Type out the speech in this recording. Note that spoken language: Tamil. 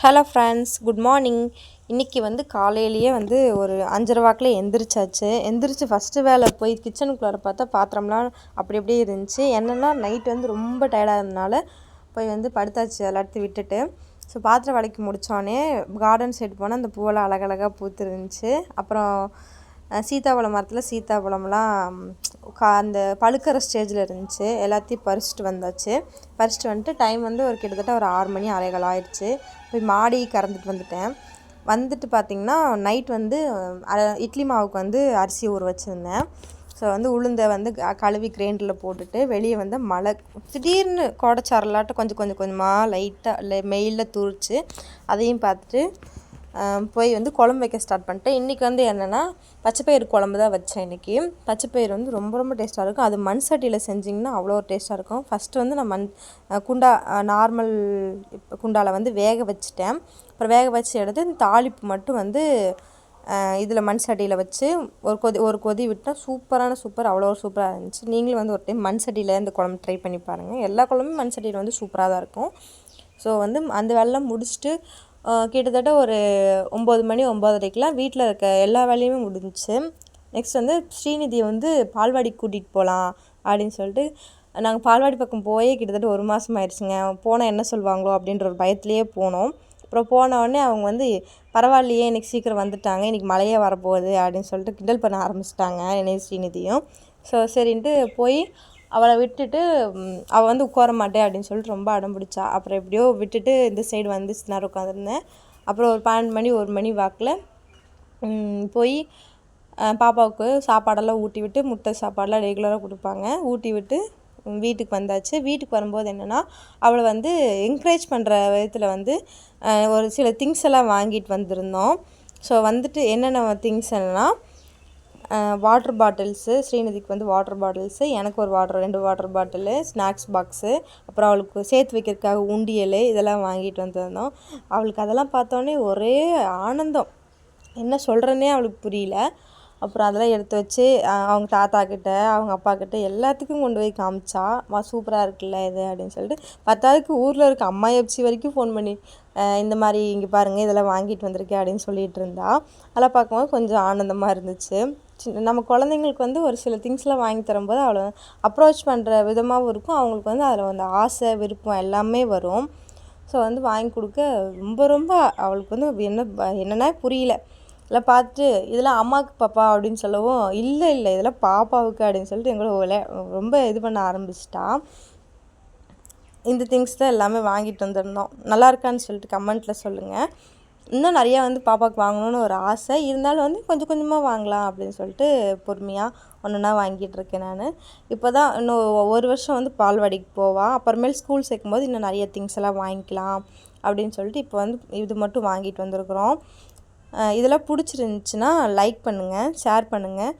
Hello friends, good morning. இன்றைக்கி காலையிலேயே ஒரு 5:30 வாக்கில் எந்திரிச்சாச்சு. எந்திரிச்சு ஃபஸ்ட்டு வேலை போய் கிச்சனுக்குள்ளார பார்த்தா பாத்திரம்லாம் அப்படி அப்படியே இருந்துச்சு. என்னென்னா நைட் ரொம்ப டயர்டாக இருந்தனால போய் படுத்தாச்சு எல்லாத்தையும் விட்டுட்டு. ஸோ பாத்திரம் விளக்கி முடித்தோடனே கார்டன் சைடு போனால் அந்த பூவெல்லாம் அழகழகாக பூத்துருந்துச்சு. அப்புறம் சீத்தாப்பழம் மரத்தில் சீத்தாப்பழம்லாம் அந்த பழுக்கிற ஸ்டேஜில் இருந்துச்சு. எல்லாத்தையும் பறிச்சுட்டு வந்தாச்சு. பறிச்சுட்டு வந்துட்டு டைம் ஒரு கிட்டத்தட்ட ஒரு 6 மணி 6:15 ஆயிடுச்சு. போய் மாடி கறந்துட்டு வந்துட்டு பார்த்திங்கன்னா நைட் இட்லி மாவுக்கு அரிசி ஊற வச்சுருந்தேன். ஸோ உளுந்தை கழுவி கிரைண்டரில் போட்டுட்டு வெளியே மழை திடீர்னு கோடைச்சாரலாட்டம் கொஞ்சமாக லைட்டாக மெயிலில் தூரிச்சு. அதையும் பார்த்துட்டு போய் குழம்பு வைக்க ஸ்டார்ட் பண்ணிட்டேன். இன்றைக்கி என்னென்னா பச்சைப்பயிறு குழம்பு தான் வச்சேன். இன்றைக்கி பச்சைப்பயிறு ரொம்ப ரொம்ப டேஸ்ட்டாக இருக்கும். அது மண் சட்டியில் செஞ்சிங்கன்னா அவ்வளோ டேஸ்ட்டாக இருக்கும். ஃபஸ்ட்டு நான் குண்டா நார்மல் குண்டாவில் வேக வச்சுட்டேன். அப்புறம் வேக வச்சு எடுத்து இந்த தாளிப்பு மட்டும் இதில் மண் சட்டியில் வச்சு ஒரு கொதி விட்டால் சூப்பர் அவ்வளோ சூப்பராக இருந்துச்சு. நீங்களும் ஒரு டைம் மண் சட்டியில் இந்த குழம்பு ட்ரை பண்ணி பாருங்கள். எல்லா குழம்பும் மண் சட்டியில் சூப்பராக தான் இருக்கும். ஸோ அந்த வேலைலாம் முடிச்சுட்டு கிட்டத்தட்ட ஒரு 9 மணி 9:30க்கெலாம் வீட்டில் இருக்க எல்லா வேலையுமே முடிஞ்சிச்சு. நெக்ஸ்ட் ஸ்ரீநிதியை பால்வாடிக்கு கூட்டிகிட்டு போகலாம் அப்படின்னு சொல்லிட்டு நாங்கள் பால்வாடி பக்கம் போய் கிட்டத்தட்ட 1 மாதம் ஆயிடுச்சுங்க. போனால் என்ன சொல்லுவாங்களோ அப்படின்ற ஒரு பயத்துலேயே போனோம். அப்புறம் போனவுடனே அவங்க பரவாயில்லையே இன்றைக்கி சீக்கிரம் வந்துட்டாங்க, இன்றைக்கி மழையே வரப்போகுது அப்படின்னு சொல்லிட்டு கிண்டல் பண்ண ஆரம்பிச்சிட்டாங்க என்னையும் ஸ்ரீநிதியும். ஸோ சரின்ட்டு போய் அவளை விட்டுட்டு அவள் உட்கார மாட்டேன் அப்படின்னு சொல்லிட்டு ரொம்ப அடம் பிடிச்சா. அப்புறம் எப்படியோ விட்டுட்டு இந்த சைடு நேரம் உட்காந்துருந்தேன். அப்புறம் ஒரு 12 மணி 1 மணி வாக்கில் போய் பாப்பாவுக்கு சாப்பாடெல்லாம் ஊட்டி விட்டு முட்டை சாப்பாடெலாம் ரெகுலராக கொடுப்பாங்க, ஊட்டி விட்டு வீட்டுக்கு வந்தாச்சு. வீட்டுக்கு வரும்போது என்னென்னா அவளை என்கரேஜ் பண்ணுற விதத்தில் ஒரு சில திங்ஸ் எல்லாம் வாங்கிட்டு வந்திருந்தோம். ஸோ என்னென்ன திங்ஸ் என்னென்னா வாட்டர் பாட்டில்ஸு, ஸ்ரீநிதிக்கு வாட்டர் பாட்டில்ஸு, எனக்கு ஒரு 2 வாட்டர் பாட்டிலு, ஸ்நாக்ஸ் பாக்ஸு, அப்புறம் அவளுக்கு சேர்த்து வைக்கிறதுக்காக உண்டியல், இதெல்லாம் வாங்கிட்டு வந்திருந்தோம். அவளுக்கு அதெல்லாம் பார்த்தோன்னே ஒரே ஆனந்தம், என்ன சொல்கிறேன்னே அவளுக்கு புரியல. அப்புறம் அதெல்லாம் எடுத்து வச்சு அவங்க தாத்தாக்கிட்ட அவங்க அப்பாக்கிட்ட எல்லாத்துக்கும் கொண்டு போய் காமிச்சா. சூப்பராக இருக்குல்ல இது அப்படின்னு சொல்லிட்டு. பத்தாவதுக்கு ஊரில் இருக்க அம்மா எப்சி வரைக்கும் ஃபோன் பண்ணி இந்த மாதிரி இங்கே பாருங்கள் இதெல்லாம் வாங்கிட்டு வந்திருக்கேன் அப்படின்னு சொல்லிகிட்டு இருந்தா. அதெல்லாம் பார்க்கும்போது கொஞ்சம் ஆனந்தமாக இருந்துச்சு. நம்ம குழந்தைங்களுக்கு ஒரு சில திங்ஸ்லாம் வாங்கி தரும்போது அவளை அப்ரோச் பண்ணுற விதமாகவும் இருக்கும். அவங்களுக்கு அதில் ஆசை விருப்பம் எல்லாமே வரும். ஸோ வாங்கி கொடுக்க ரொம்ப ரொம்ப அவளுக்கு என்னென்னா புரியல. இதெல்லாம் பார்த்துட்டு இதெல்லாம் அம்மாவுக்கு பாப்பா அப்படின்னு சொல்லவும் இல்லை இதெல்லாம் பாப்பாவுக்கு அப்படின்னு சொல்லிட்டு எங்களை ரொம்ப இது பண்ண ஆரம்பிச்சிட்டா. இந்த திங்ஸ் தான் எல்லாமே வாங்கிட்டு வந்திருந்தோம். நல்லா இருக்கான்னு சொல்லிட்டு கமெண்ட்டில் சொல்லுங்கள். இன்னும் நிறையா பாப்பாவுக்கு வாங்கணுன்னு ஒரு ஆசை இருந்தாலும் கொஞ்சம் கொஞ்சமாக வாங்கலாம் அப்படின்னு சொல்லிட்டு பொறுமையாக ஒன்றுனா வாங்கிட்டுருக்கேன் நான். இப்போ தான் இன்னும் 1 வருஷம் பால்வாடிக்கு போவாள். அப்புறமேல் ஸ்கூல் சேர்க்கும்போது இன்னும் நிறைய திங்ஸ் எல்லாம் வாங்கிக்கலாம் அப்படின்னு சொல்லிட்டு இப்போ இது மட்டும் வாங்கிட்டு வந்திருக்குறோம். இதெல்லாம் பிடிச்சிருந்துச்சின்னா லைக் பண்ணுங்கள், ஷேர் பண்ணுங்கள்,